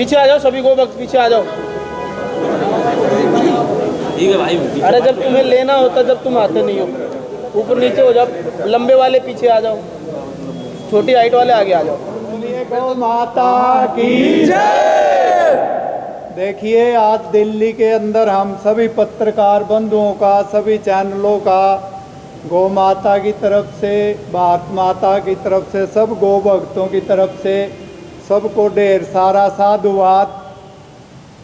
पीछे आ जाओ सभी को, वक्त पीछे आ जाओ। ठीक है भाई। अरे जब तुम्हें लेना होता जब तुम आते नहीं हो, ऊपर नीचे हो जाओ। लंबे वाले पीछे आ जाओ, छोटी हाइट वाले आगे आ जाओ। गौ माता की जय। देखिए, आज दिल्ली के अंदर हम सभी पत्रकार बंधुओं का, सभी चैनलों का गौ माता की तरफ से, भारत माता की तरफ से, सब गौ भक्तों की तरफ से सबको ढेर सारा साधुवाद।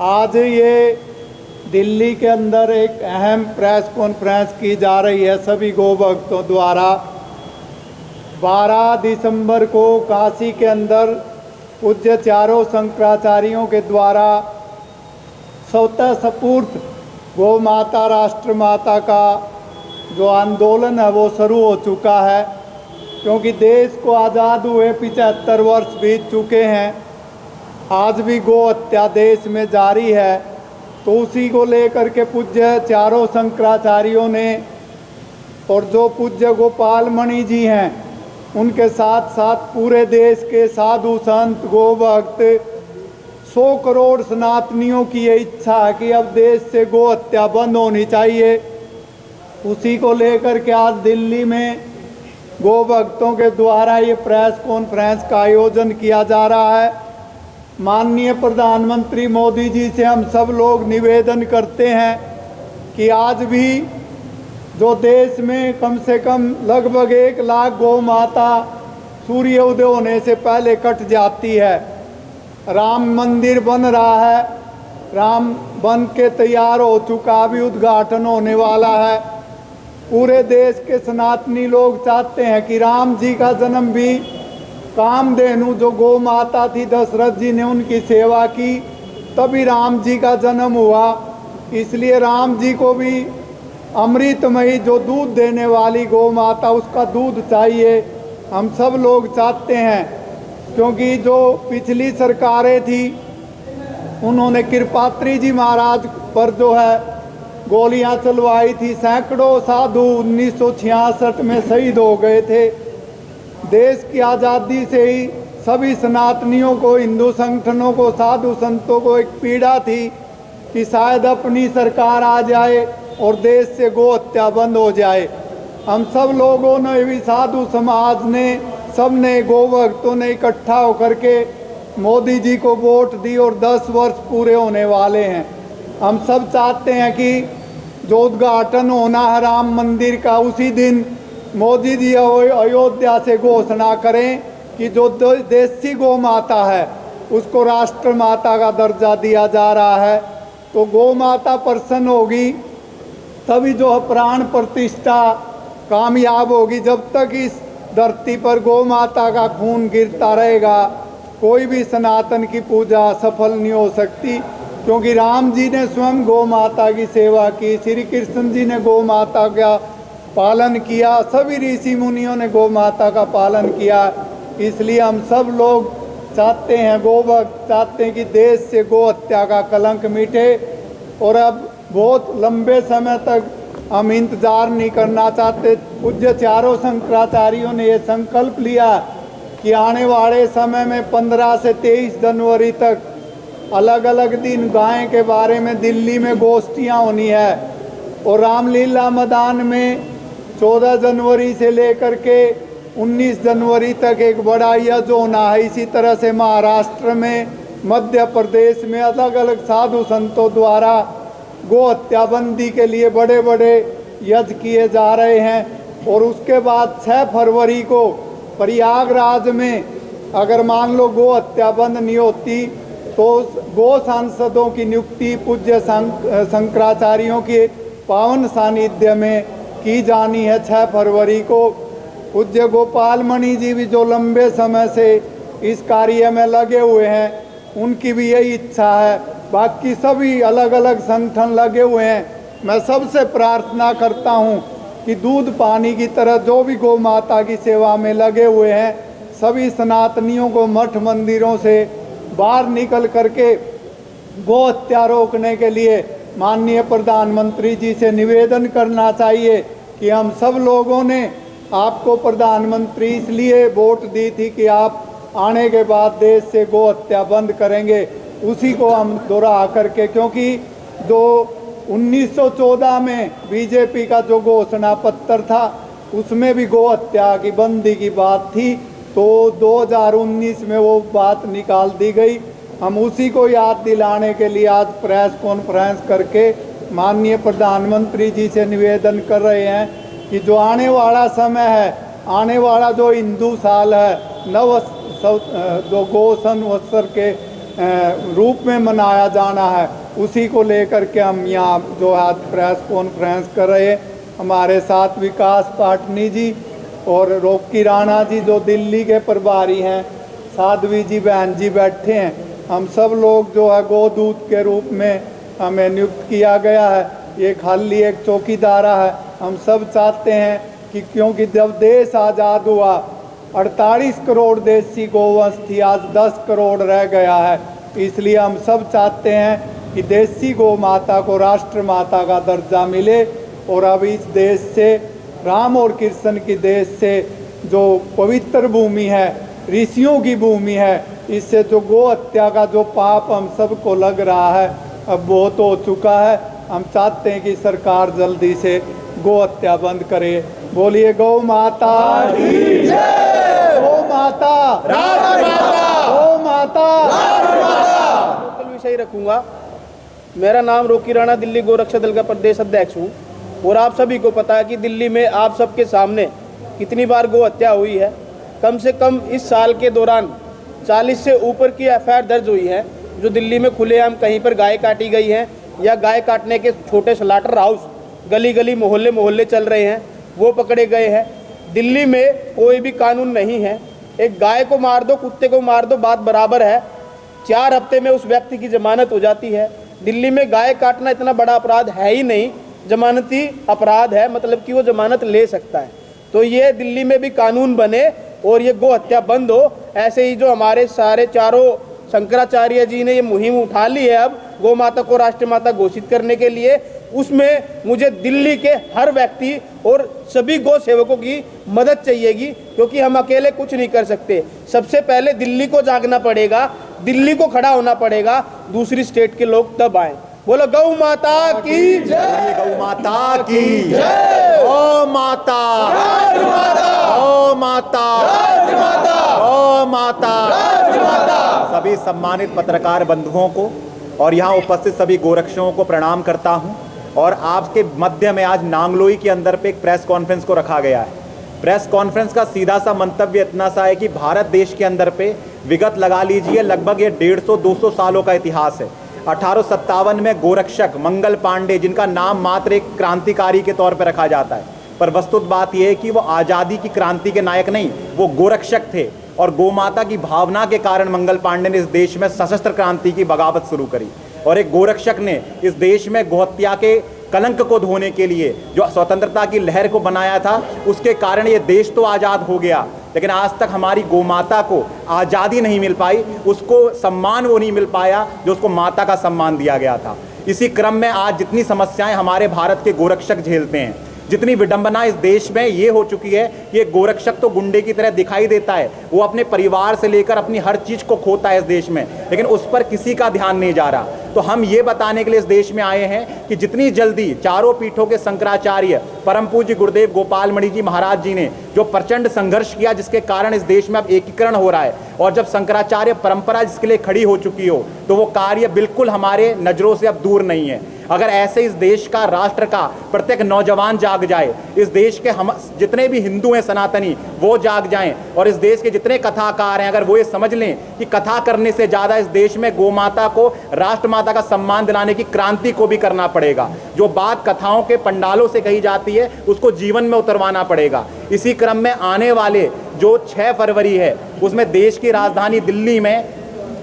आज ये दिल्ली के अंदर एक अहम प्रेस कॉन्फ्रेंस की जा रही है सभी गौ भक्तों द्वारा। 12 दिसंबर को काशी के अंदर पूज्य चारों शंकराचार्यों के द्वारा स्वतः स्फूर्त गौ माता राष्ट्र माता का जो आंदोलन है वो शुरू हो चुका है। क्योंकि देश को आज़ाद हुए 75 वर्ष बीत चुके हैं, आज भी गौ हत्या देश में जारी है। तो उसी को लेकर के पूज्य चारों शंकराचार्यों ने और जो पूज्य गोपाल मणि जी हैं उनके साथ साथ पूरे देश के साधु संत गौ भक्त 100 करोड़ सनातनियों की ये इच्छा है कि अब देश से गौ हत्या बंद होनी चाहिए। उसी को लेकर के आज दिल्ली में गौ भक्तों के द्वारा ये प्रेस कॉन्फ्रेंस का आयोजन किया जा रहा है। माननीय प्रधानमंत्री मोदी जी से हम सब लोग निवेदन करते हैं कि आज भी जो देश में कम से कम लगभग 1 लाख गौ माता सूर्य उदय होने से पहले कट जाती है। राम मंदिर बन रहा है, राम बन के तैयार हो चुका, अभी उद्घाटन होने वाला है। पूरे देश के सनातनी लोग चाहते हैं कि राम जी का जन्म भी कामधेनु जो गौ माता थी, दशरथ जी ने उनकी सेवा की, तभी राम जी का जन्म हुआ। इसलिए राम जी को भी अमृतमयी जो दूध देने वाली गौ माता, उसका दूध चाहिए, हम सब लोग चाहते हैं। क्योंकि जो पिछली सरकारें थी उन्होंने कृपात्री जी महाराज पर जो है गोलियां चलवाई थी, सैकड़ों साधु 1966 में शहीद हो गए थे। देश की आज़ादी से ही सभी सनातनियों को, हिंदू संगठनों को, साधु संतों को एक पीड़ा थी कि शायद अपनी सरकार आ जाए और देश से गौ हत्या बंद हो जाए। हम सब लोगों ने भी, साधु समाज ने, सबने, गौ भक्तों ने इकट्ठा होकर के मोदी जी को वोट दी और 10 वर्ष पूरे होने वाले हैं। हम सब चाहते हैं कि जो उद्घाटन होना है राम मंदिर का, उसी दिन मोदी जी अयोध्या से घोषणा करें कि जो देसी गौ माता है उसको राष्ट्र माता का दर्जा दिया जा रहा है। तो गौ माता प्रसन्न होगी तभी जो प्राण प्रतिष्ठा कामयाब होगी। जब तक इस धरती पर गौ माता का खून गिरता रहेगा, कोई भी सनातन की पूजा सफल नहीं हो सकती। क्योंकि राम जी ने स्वयं गौ माता की सेवा की, श्री कृष्ण जी ने गौ माता का पालन किया, सभी ऋषि मुनियों ने गौ माता का पालन किया। इसलिए हम सब लोग चाहते हैं, गौ भक्त चाहते हैं कि देश से गौ हत्या का कलंक मिटे। और अब बहुत लंबे समय तक हम इंतज़ार नहीं करना चाहते। पूज्य चारों शंकराचार्यों ने ये संकल्प लिया कि आने वाले समय में 15 से 23 जनवरी तक अलग अलग दिन गाय के बारे में दिल्ली में गोष्ठियाँ होनी है। और रामलीला मैदान में 14 जनवरी से लेकर के 19 जनवरी तक एक बड़ा यज्ञ होना है। इसी तरह से महाराष्ट्र में, मध्य प्रदेश में अलग अलग साधु संतों द्वारा गौ हत्याबंदी के लिए बड़े बड़े यज्ञ किए जा रहे हैं। और उसके बाद 6 फरवरी को प्रयागराज में अगर मान लो गौ हत्या बंद नहीं होती तो गौ सांसदों की नियुक्ति पूज्य शंकराचार्यों के पावन सानिध्य में की जानी है 6 फरवरी को। पूज्य गोपाल मणि जी भी जो लंबे समय से इस कार्य में लगे हुए हैं, उनकी भी यही इच्छा है। बाकी सभी अलग अलग संगठन लगे हुए हैं। मैं सबसे प्रार्थना करता हूं कि दूध पानी की तरह जो भी गौ माता की सेवा में लगे हुए हैं, सभी सनातनियों को मठ मंदिरों से बाहर निकल करके गौ हत्या रोकने के लिए माननीय प्रधानमंत्री जी से निवेदन करना चाहिए कि हम सब लोगों ने आपको प्रधानमंत्री इसलिए वोट दी थी कि आप आने के बाद देश से गौ हत्या बंद करेंगे। उसी को हम दोहरा करके, क्योंकि जो 1914 में बीजेपी का जो घोषणा पत्र था उसमें भी गौ हत्या की बंदी की बात थी, तो 2019 में वो बात निकाल दी गई। हम उसी को याद दिलाने के लिए आज प्रेस कॉन्फ्रेंस करके माननीय प्रधानमंत्री जी से निवेदन कर रहे हैं कि जो आने वाला समय है, आने वाला जो हिंदू साल है, जो गौ संवत्सर के रूप में मनाया जाना है, उसी को लेकर के हम यहाँ जो आज प्रेस कॉन्फ्रेंस कर रहे हैं। हमारे साथ विकास पाटनी जी और रॉकी राणा जी जो दिल्ली के प्रभारी हैं, साध्वी जी बहन जी बैठे हैं। हम सब लोग जो है गोदूत के रूप में हमें नियुक्त किया गया है। ये खाली एक चौकीदारा है। हम सब चाहते हैं कि क्योंकि जब देश आज़ाद हुआ 48 करोड़ देसी गौवंश थी, आज 10 करोड़ रह गया है। इसलिए हम सब चाहते हैं कि देसी गौ माता को राष्ट्र माता का दर्जा मिले और अब इस देश से, राम और कृष्ण की देश से, जो पवित्र भूमि है, ऋषियों की भूमि है, इससे जो गौ हत्या का जो पाप हम सबको लग रहा है अब बहुत हो चुका है। हम चाहते हैं कि सरकार जल्दी से गौ हत्या बंद करे। बोलिए गौ माता की जय, गौ माता राष्ट्रमाता, गौ माता राष्ट्रमाता। कल विषय रखूंगा। मेरा नाम रॉकी राणा, दिल्ली गोरक्षा दल का प्रदेश अध्यक्ष हूँ और आप सभी को पता है कि दिल्ली में आप सबके सामने कितनी बार गौ हत्या हुई है। कम से कम इस साल के दौरान 40 से ऊपर की एफआईआर दर्ज हुई है, जो दिल्ली में खुलेआम कहीं पर गाय काटी गई हैं या गाय काटने के छोटे स्लॉटर हाउस गली गली मोहल्ले मोहल्ले चल रहे हैं, वो पकड़े गए हैं। दिल्ली में कोई भी कानून नहीं है। एक गाय को मार दो, कुत्ते को मार दो, बात बराबर है। 4 हफ्ते में उस व्यक्ति की जमानत हो जाती है। दिल्ली में गाय काटना इतना बड़ा अपराध है ही नहीं, जमानती अपराध है, मतलब कि वो जमानत ले सकता है। तो ये दिल्ली में भी कानून बने और ये गौ हत्या बंद हो। ऐसे ही जो हमारे सारे चारों शंकराचार्य जी ने ये मुहिम उठा ली है अब गौ माता को राष्ट्रमाता घोषित करने के लिए, उसमें मुझे दिल्ली के हर व्यक्ति और सभी गौ सेवकों की मदद चाहिएगी, क्योंकि हम अकेले कुछ नहीं कर सकते। सबसे पहले दिल्ली को जागना पड़ेगा, दिल्ली को खड़ा होना पड़ेगा, दूसरी स्टेट के लोग तब आए। बोलो गौ माता की जय, गौ माता की जय, गौ माता राष्ट्रमाता, गौ माता राष्ट्रमाता, गौ माता राष्ट्रमाता। सभी सम्मानित पत्रकार बंधुओं को और यहाँ उपस्थित सभी गोरक्षकों को प्रणाम करता हूँ। और आपके मध्य में आज नांगलोई के अंदर पे एक प्रेस कॉन्फ्रेंस को रखा गया है। प्रेस कॉन्फ्रेंस का सीधा सा मंतव्य इतना सा है कि भारत देश के अंदर पे विगत लगा लीजिए लगभग ये 150-200 सालों का इतिहास है। 1857 में गोरक्षक मंगल पांडे, जिनका नाम मात्र एक क्रांतिकारी के तौर पर रखा जाता है, पर वस्तुत बात यह है कि वो आज़ादी की क्रांति के नायक नहीं, वो गोरक्षक थे। और गोमाता की भावना के कारण मंगल पांडे ने इस देश में सशस्त्र क्रांति की बगावत शुरू करी और एक गोरक्षक ने इस देश में गोहत्या के कलंक को धोने के लिए जो स्वतंत्रता की लहर को बनाया था, उसके कारण ये देश तो आज़ाद हो गया, लेकिन आज तक हमारी गोमाता को आज़ादी नहीं मिल पाई, उसको सम्मान वो नहीं मिल पाया जो उसको माता का सम्मान दिया गया था। इसी क्रम में आज जितनी समस्याएं हमारे भारत के गोरक्षक झेलते हैं, जितनी विडंबना इस देश में ये हो चुकी है कि एक गोरक्षक तो गुंडे की तरह दिखाई देता है, वो अपने परिवार से लेकर अपनी हर चीज़ को खोता है इस देश में, लेकिन उस पर किसी का ध्यान नहीं जा रहा। तो हम ये बताने के लिए इस देश में आए हैं कि जितनी जल्दी चारों पीठों के शंकराचार्य परम पूज्य गुरुदेव गोपाल मणि जी महाराज जी ने जो प्रचंड संघर्ष किया, जिसके कारण इस देश में अब एकीकरण हो रहा है, और जब शंकराचार्य परंपरा जिसके लिए खड़ी हो चुकी हो, तो वो कार्य बिल्कुल हमारे नज़रों से अब दूर नहीं है। अगर ऐसे इस देश का, राष्ट्र का प्रत्येक नौजवान जाग जाए, इस देश के हम जितने भी हिंदू हैं सनातनी वो जाग जाएं, और इस देश के जितने कथाकार हैं अगर वो ये समझ लें कि कथा करने से ज़्यादा इस देश में गोमाता को, राष्ट्रमाता का सम्मान दिलाने की क्रांति को भी करना पड़ेगा। जो बात कथाओं के पंडालों से कही जाती है उसको जीवन में उतरवाना पड़ेगा। इसी क्रम में आने वाले जो 6 फरवरी है, उसमें देश की राजधानी दिल्ली में,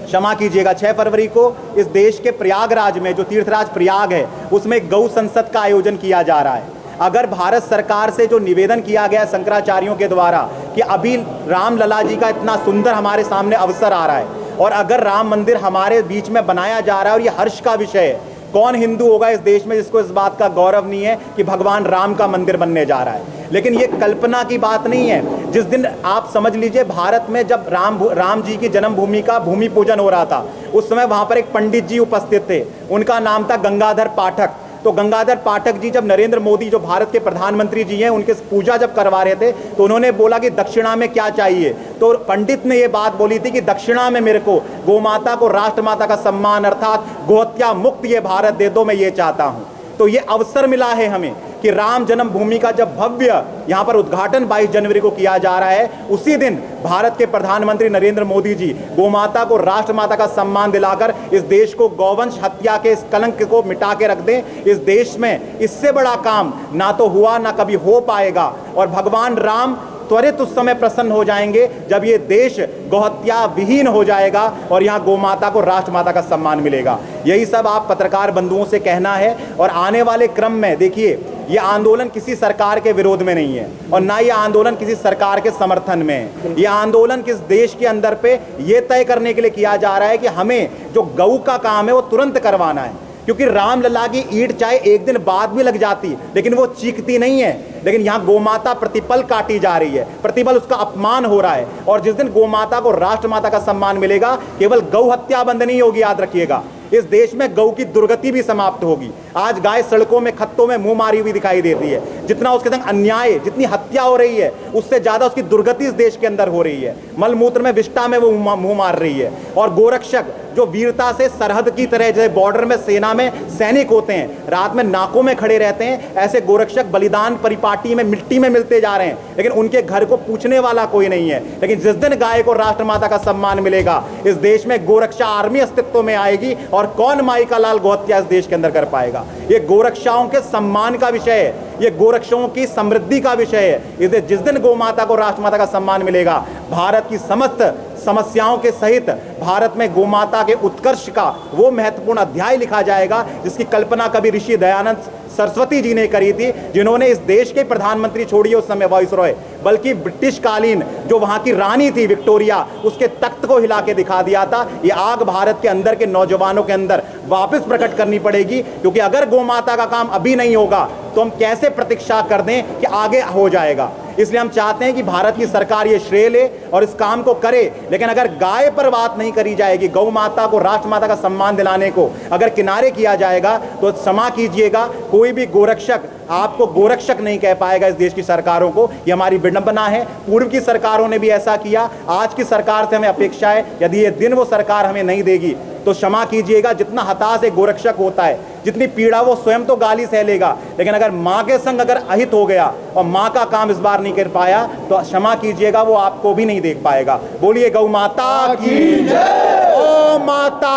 क्षमा कीजिएगा, 6 फरवरी को इस देश के प्रयागराज में जो तीर्थराज प्रयाग है, उसमें गौ संसद का आयोजन किया जा रहा है। अगर भारत सरकार से जो निवेदन किया गया शंकराचार्यों के द्वारा कि अभी रामलला जी का इतना सुंदर हमारे सामने अवसर आ रहा है और अगर राम मंदिर हमारे बीच में बनाया जा रहा है और ये हर्ष का विषय है, कौन हिंदू होगा इस देश में जिसको इस बात का गौरव नहीं है कि भगवान राम का मंदिर बनने जा रहा है। लेकिन ये कल्पना की बात नहीं है। जिस दिन आप समझ लीजिए भारत में जब राम जी की जन्मभूमि का भूमि पूजन हो रहा था, उस समय वहां पर एक पंडित जी उपस्थित थे, उनका नाम था गंगाधर पाठक। तो गंगाधर पाठक जी जब नरेंद्र मोदी जो भारत के प्रधानमंत्री जी हैं उनके पूजा जब करवा रहे थे, तो उन्होंने बोला कि दक्षिणा में क्या चाहिए। तो पंडित ने ये बात बोली थी कि दक्षिणा में मेरे को गोमाता को राष्ट्रमाता का सम्मान अर्थात गोहत्या मुक्त ये भारत दे दो, मैं ये चाहता हूं। तो ये अवसर मिला है हमें कि राम जन्मभूमि का जब भव्य यहाँ पर उद्घाटन 22 जनवरी को किया जा रहा है, उसी दिन भारत के प्रधानमंत्री नरेंद्र मोदी जी गोमाता को राष्ट्रमाता का सम्मान दिलाकर इस देश को गौवंश हत्या के इस कलंक को मिटा के रख दें। इस देश में इससे बड़ा काम ना तो हुआ ना कभी हो पाएगा, और भगवान राम त्वरित उस समय प्रसन्न हो जाएंगे जब ये देश गौहत्या विहीन हो जाएगा और यहाँ गोमाता को राष्ट्रमाता का सम्मान मिलेगा। यही सब आप पत्रकार बंधुओं से कहना है। और आने वाले क्रम में देखिए, ये आंदोलन किसी सरकार के विरोध में नहीं है और ना ये आंदोलन किसी सरकार के समर्थन में है। ये आंदोलन किस देश के अंदर पे ये तय करने के लिए किया जा रहा है कि हमें जो गऊ का काम है वो तुरंत करवाना है, क्योंकि रामलला की ईंट चाहे एक दिन बाद भी लग जाती लेकिन वो चीखती नहीं है। लेकिन यहाँ गोमाता प्रतिपल काटी जा रही है, प्रतिपल उसका अपमान हो रहा है। और जिस दिन गोमाता को राष्ट्रमाता का सम्मान मिलेगा, केवल गौ हत्या बंद नहीं होगी, याद रखिएगा, इस देश में गौ की दुर्गति भी समाप्त होगी। आज गाय सड़कों में खत्तों में मुंह मारी हुई दिखाई देती है। जितना उसके संग अन्याय, जितनी हत्या हो रही है, उससे ज्यादा उसकी दुर्गति इस देश के अंदर हो रही है। मलमूत्र में विष्ठा में वो मुंह मार रही है। और गोरक्षक जो वीरता से सरहद की तरह, जैसे बॉर्डर में सेना में सैनिक होते हैं, रात में नाकों में खड़े रहते हैं, ऐसे गोरक्षक बलिदान परिपाटी में मिट्टी में मिलते जा रहे हैं, लेकिन उनके घर को पूछने वाला कोई नहीं है। लेकिन जिस दिन गाय को राष्ट्रमाता का सम्मान मिलेगा, इस देश में गोरक्षा आर्मी अस्तित्व में आएगी और कौन माई का लाल गोहत्या इस देश के अंदर कर पाएगा। ये गोरक्षाओं के सम्मान का विषय है, ये गोरक्षों की समृद्धि का विषय है। इसलिए जिस दिन गोमाता को राष्ट्रमाता का सम्मान मिलेगा, भारत की समस्त समस्याओं के सहित भारत में गोमाता के उत्कर्ष का वो महत्वपूर्ण अध्याय लिखा जाएगा जिसकी कल्पना कभी ऋषि दयानंद सरस्वती जी ने करी थी, जिन्होंने इस देश के प्रधानमंत्री, छोड़िए उस समय वाइसरॉय, बल्कि ब्रिटिश कालीन जो वहां की रानी थी विक्टोरिया, उसके तख्त को हिला के दिखा दिया था। ये आग भारत के अंदर के नौजवानों के अंदर वापस प्रकट करनी पड़ेगी, क्योंकि अगर गोमाता का काम अभी नहीं होगा तो हम कैसे प्रतीक्षा कर दें कि आगे हो जाएगा। इसलिए हम चाहते हैं कि भारत की सरकार ये श्रेय ले और इस काम को करे। लेकिन अगर गाय पर बात नहीं करी जाएगी, गौ माता को राष्ट्रमाता का सम्मान दिलाने को अगर किनारे किया जाएगा, तो क्षमा कीजिएगा, कोई भी गोरक्षक आपको गोरक्षक नहीं कह पाएगा इस देश की सरकारों को। ये हमारी विडंबना है। पूर्व की सरकारों ने भी ऐसा किया, आज की सरकार से हमें अपेक्षा है यदि ये दिन वो सरकार हमें नहीं देगी तो क्षमा कीजिएगा, जितना हताश एक गोरक्षक होता है, जितनी पीड़ा वो स्वयं तो गाली सह लेगा, लेकिन अगर माँ के संग अगर अहित हो गया और माँ का काम इस बार नहीं कर पाया तो क्षमा कीजिएगा, वो आपको भी नहीं देख पाएगा। बोलिए गौ माता की जय। ओ माता,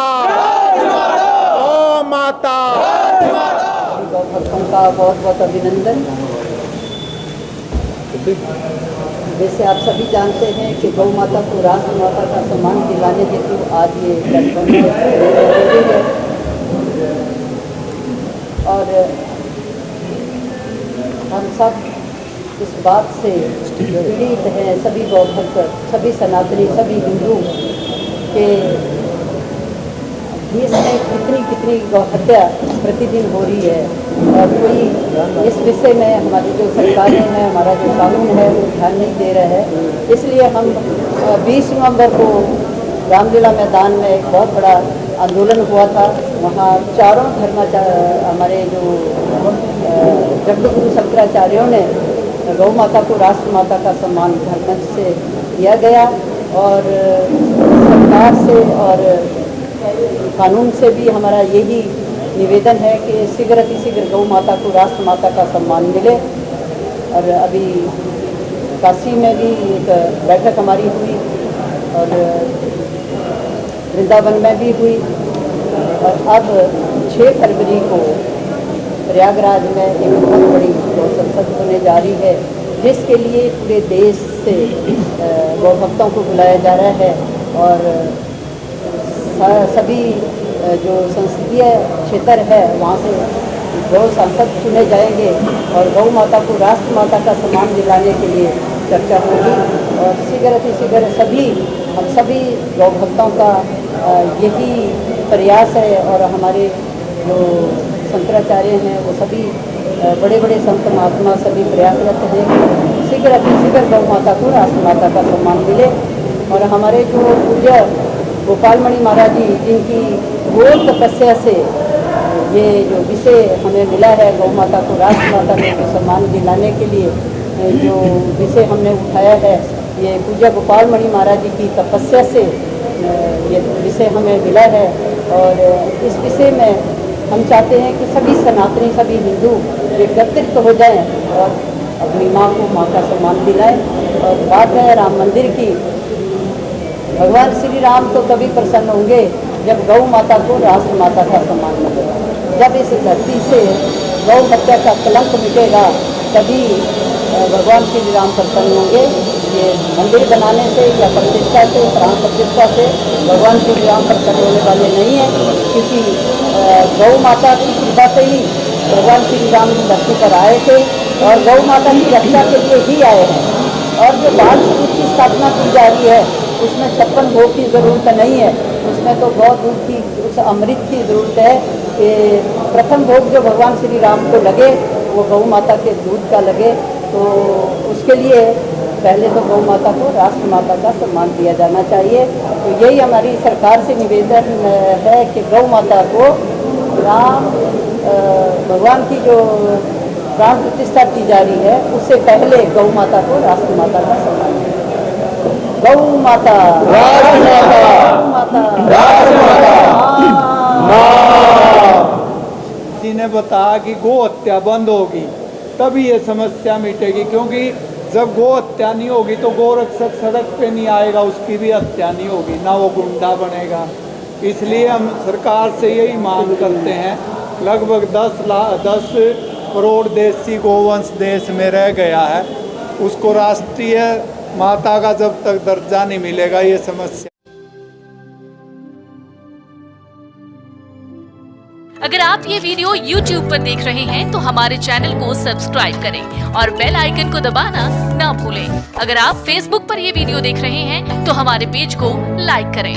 ओ माता। गौ भक्तों का बहुत बहुत अभिनंदन। जैसे आप सभी जानते हैं कि गौ माता को राष्ट्र माता का सम्मान दिलाने हेतु आज ये प्लेटफॉर्म जरूरी है। और हम सब इस बात से पीड़ित हैं, सभी गौ भक्त, सभी सनातनी, सभी हिंदू के देश में कितनी गौ हत्या प्रतिदिन हो रही है और कोई इस विषय में हमारी जो सरकारें हैं, हमारा जो कानून है वो ध्यान नहीं दे रहा है। इसलिए हम 20 नवंबर को रामलीला मैदान में एक बहुत बड़ा आंदोलन हुआ था। वहाँ चारों हमारे जो जगतगुरु शंकराचार्यों ने गौ माता को राष्ट्र माता का सम्मान धर्म से दिया गया और सरकार से और कानून से भी हमारा यही निवेदन है कि शीघ्र अतिशीघ्र गौ माता को राष्ट्र माता का सम्मान मिले। और अभी काशी में भी एक बैठक हमारी हुई और वृंदावन में भी हुई और अब 6 फरवरी को प्रयागराज में एक बहुत बड़ी गौ संसद होने जा रही है, जिसके लिए पूरे देश से गौ भक्तों को बुलाया जा रहा है और सभी जो संसदीय क्षेत्र है वहाँ से गौ सांसद चुने जाएंगे और गौ माता को राष्ट्र माता का सम्मान दिलाने के लिए चर्चा होगी। और शीघ्र अतिशीघ्र हम सभी गौ भक्तों का यही प्रयास है और हमारे जो शंकराचार्य हैं वो सभी बड़े बड़े संत महात्मा सभी प्रयासरत हैं कि शीघ्र अतिशीघ्र गौ माता को राष्ट्र माता का सम्मान मिले। और हमारे जो पूज्य गोपाल मणि महाराज जी जिनकी घोर तपस्या से ये जो विषय हमें मिला है गौ माता को राष्ट्र माता में जो सम्मान दिलाने के लिए जो विषय हमने उठाया है, ये पूज्य गोपाल मणि महाराज जी की तपस्या से ये विषय हमें मिला है। और इस विषय में हम चाहते हैं कि सभी सनातनी सभी हिंदू एकत्रित हो जाएं और अपनी माँ को माँ का सम्मान दिलाएं। और बात है राम मंदिर की, भगवान श्री राम तो तभी प्रसन्न होंगे जब गौ माता को राष्ट्र माता का सम्मान मिलेगा। जब इस धरती से गौ हत्या का कलंक मिटेगा तभी भगवान श्री राम प्रसन्न होंगे। ये मंदिर बनाने से या प्रतिष्ठा से, प्राण प्रतिष्ठा से भगवान श्री राम प्रसन्न होने वाले नहीं हैं, क्योंकि गौ माता की कृपा से ही भगवान श्री राम धरती पर आए थे और गौ माता की रक्षा के लिए ही आए हैं। और जो बाल स्वरूप की स्थापना की जा रही है उसमें 56 भोग की ज़रूरत नहीं है, उसमें तो गौ दूध की उस अमृत की ज़रूरत है कि प्रथम भोग जो भगवान श्री राम को लगे वो गौ माता के दूध का लगे। तो उसके लिए पहले तो गौ माता को राष्ट्र माता का सम्मान दिया जाना चाहिए। तो यही हमारी सरकार से निवेदन है कि गौ माता को राम भगवान की जो प्राण प्रतिष्ठा की जा रही है उससे पहले गौ माता को राष्ट्र माता का सम्मान दिया। गौ माता राष्ट्र माता, गौ माता राष्ट्र माता। जी ने बताया कि गौ हत्या बंद होगी तभी ये समस्या मिटेगी, क्योंकि जब गौ हत्या नहीं होगी तो गोरक्षक सड़क पे नहीं आएगा, उसकी भी हत्या नहीं होगी, ना वो गुंडा बनेगा। इसलिए हम सरकार से यही मांग करते हैं, लगभग 10 करोड़ देसी गोवंश देश में रह गया है, उसको राष्ट्रीय माता का जब तक दर्जा नहीं मिलेगा ये समस्या। अगर आप ये वीडियो YouTube पर देख रहे हैं तो हमारे चैनल को सब्सक्राइब करें और बेल आइकन को दबाना ना भूलें। अगर आप Facebook पर ये वीडियो देख रहे हैं तो हमारे पेज को लाइक करें।